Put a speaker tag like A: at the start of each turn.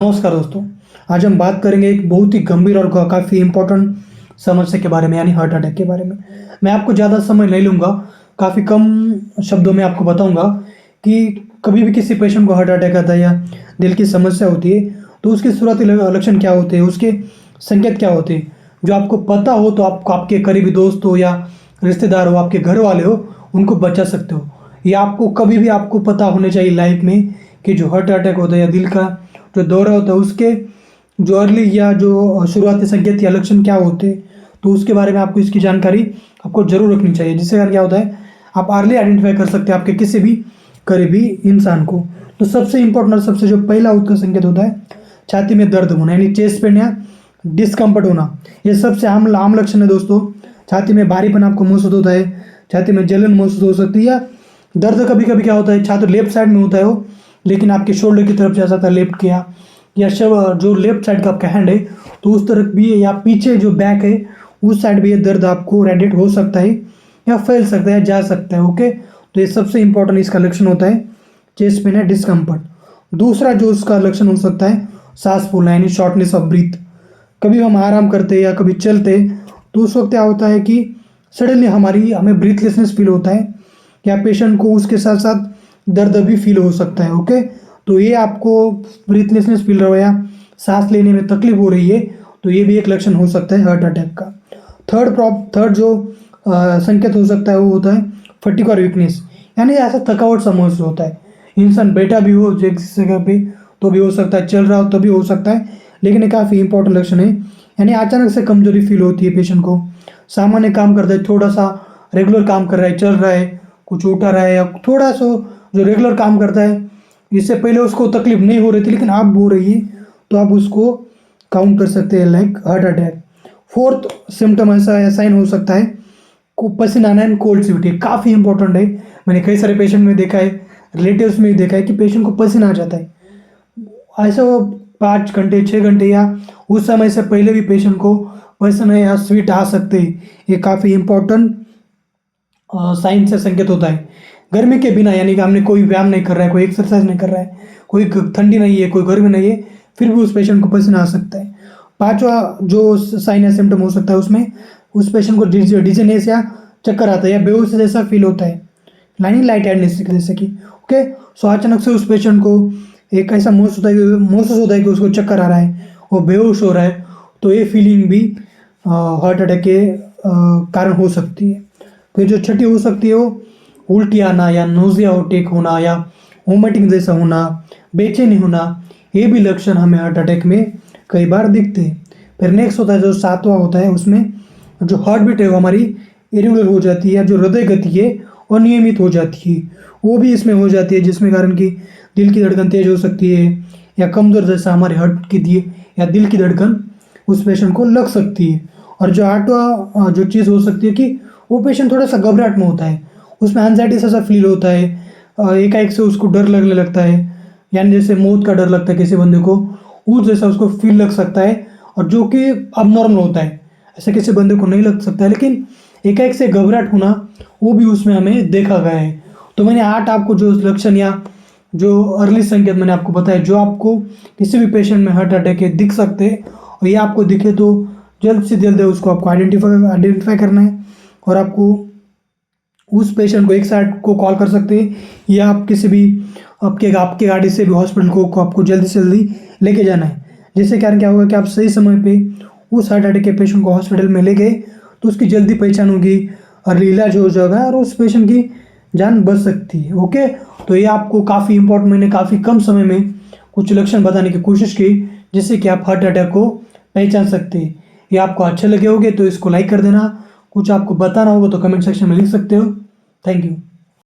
A: नमस्कार दोस्तों। आज हम बात करेंगे एक बहुत ही गंभीर और काफ़ी इम्पोर्टेंट समस्या के बारे में, यानी हार्ट अटैक के बारे में। मैं आपको ज़्यादा समय नहीं लूँगा, काफ़ी कम शब्दों में आपको बताऊँगा कि कभी भी किसी पेशेंट को हार्ट अटैक आता है या दिल की समस्या होती है तो उसके शुरुआती लक्षण क्या होते हैं, उसके संकेत क्या होते हैं। जो आपको पता हो तो आपको आपके करीबी दोस्त हो या रिश्तेदार हो, आपके घर वाले हो, उनको बचा सकते हो। या आपको कभी भी आपको पता होना चाहिए लाइफ में कि जो हार्ट अटैक होता है या दिल का जो दौरा होता है उसके जो अर्ली या जो शुरुआती संकेत या लक्षण क्या होते हैं, तो उसके बारे में आपको इसकी जानकारी आपको जरूर रखनी चाहिए। जिससे कारण क्या होता है, आप अर्ली आइडेंटिफाई कर सकते हैं आपके किसी भी करीबी इंसान को। तो सबसे इंपॉर्टेंट और सबसे जो पहला उसका संकेत होता है, छाती में दर्द होना यानी चेस्ट पेन या डिस्कम्फर्ट होना। ये सबसे आम लक्षण है दोस्तों। छाती में भारीपन आपको महसूस होता है, छाती में जलन महसूस हो सकती है, या दर्द कभी कभी क्या होता है, छाती लेफ्ट साइड में होता है वो, लेकिन आपके शोल्डर की तरफ जा सकता है, लेफ्ट किया या जो लेफ्ट साइड का आपका हैंड है तो उस तरफ भी, या पीछे जो बैक है उस साइड भी ये दर्द आपको रेडिएट हो सकता है या फैल सकता है, जा सकता है। ओके, तो ये सबसे इंपॉर्टेंट इसका लक्षण होता है चेस्ट पेन या डिस्कम्फर्ट। दूसरा जो उसका लक्षण हो सकता है, सांस फूलना यानी शॉर्टनेस ऑफ ब्रीथ। कभी हम आराम करते हैं या कभी चलते तो उस वक्त क्या होता है कि सडनली हमें ब्रीथलेसनेस फील होता है, या पेशेंट को उसके साथ साथ दर्द भी फील हो सकता है। ओके, तो ये आपको ब्रीथलेसनेस फील रहा है या सांस लेने में तकलीफ हो रही है तो ये भी एक लक्षण हो सकता है हार्ट अटैक का। थर्ड जो संकेत हो सकता है वो होता है फटीग और वीकनेस, यानी ऐसा थकावट सा महसूस होता है। इंसान बैठा भी हो एक जगह पे तो भी हो सकता है, चल रहा हो तो भी हो सकता है, लेकिन ये काफ़ी इंपॉर्टेंट लक्षण है। यानी अचानक से कमजोरी फील होती है पेशेंट को। सामान्य काम करता है, थोड़ा सा रेगुलर काम कर रहा है, चल रहा है, कुछ उठा रहा है, या थोड़ा सा जो रेगुलर काम करता है, इससे पहले उसको तकलीफ नहीं हो रही थी लेकिन अब हो रही है, तो आप उसको काउंट कर सकते हैं like heart attack. Fourth symptom ऐसा साइन हो सकता है को पसीना आना एंड कोल्ड स्वेटिंग। काफ़ी इंपॉर्टेंट है। मैंने कई सारे पेशेंट में देखा है, रिलेटिव्स में भी देखा है कि पेशेंट को पसीना आ जाता है। ऐसा वो 5 घंटे 6 घंटे या उस समय से पहले भी पेशेंट को पसीना या स्वेट आ सकते हैं। ये काफ़ी इंपॉर्टेंट साइन से संकेत होता है। गर्मी के बिना, यानी कि हमने कोई व्यायाम नहीं कर रहा है, कोई एक्सरसाइज नहीं कर रहा है, कोई ठंडी नहीं है, कोई गर्मी नहीं है, फिर भी उस पेशेंट को पसीना आ सकता है। पांचवा जो साइन या सिम्टम हो सकता है उसमें उस पेशेंट को डिजीनेस या चक्कर आता है या बेहोश जैसा फील होता है, लाइट हेडनेस जैसे कि। ओके, सो अचानक से उस पेशेंट को एक ऐसा महसूस होता है कि उसको चक्कर आ रहा है, वो बेहोश हो रहा है, तो ये फीलिंग भी हार्ट अटैक के कारण हो सकती है। फिर जो छठी हो सकती है वो उल्टी आना या नोजिया अटैक होना या वोमिटिंग जैसा होना, बेचैनी होना, ये भी लक्षण हमें हार्ट अटैक में कई बार दिखते हैं। फिर नेक्स्ट होता है जो सातवां होता है, उसमें जो हार्ट बीट है वो हमारी इरेगुलर हो जाती है, जो हृदय गति है वो अनियमित हो जाती है, वो भी इसमें हो जाती है, जिसमें कारण कि दिल की धड़कन तेज हो सकती है या कमज़ोर जैसा हमारे हार्ट की दिए या दिल की धड़कन उस पेशेंट को लग सकती है। और जो आठवां जो चीज़ हो सकती है कि वो पेशेंट थोड़ा सा घबराहट में होता है, उसमें एंजाइटी सा फील होता है, एकाएक से उसको डर लगने लगता है, यानी जैसे मौत का डर लगता है किसी बंदे को, उस जैसा उसको फील लग सकता है, और जो कि अबनॉर्मल होता है, ऐसे किसी बंदे को नहीं लग सकता है, लेकिन एकाएक से घबराहट होना वो भी उसमें हमें देखा गया है। तो मैंने 8 आपको जो लक्षण या जो अर्ली संकेत मैंने आपको बताया, जो आपको किसी भी पेशेंट में हार्ट अटैक है दिख सकते हैं, और ये आपको दिखे तो जल्द से जल्द उसको आपको आइडेंटिफाई करना है, और आपको उस पेशेंट को एक साइड को कॉल कर सकते हैं, या आप किसी भी आपके गाड़ी से भी हॉस्पिटल को आपको जल्दी से जल्दी लेके जाना है। जिससे कारण क्या होगा कि आप सही समय पे उस हार्ट अटैक के पेशेंट को हॉस्पिटल में ले गए तो उसकी जल्दी पहचान होगी और इलाज हो जाएगा और उस पेशेंट की जान बच सकती है। ओके, तो ये आपको काफ़ी इंपॉर्टेंट, मैंने काफ़ी कम समय में कुछ लक्षण बताने की कोशिश की जिससे कि आप हार्ट अटैक को पहचान सकते हैं। ये आपको अच्छे लगे होंगे तो इसको लाइक कर देना। कुछ आपको बताना होगा तो कमेंट सेक्शन में लिख सकते हो। Thank you.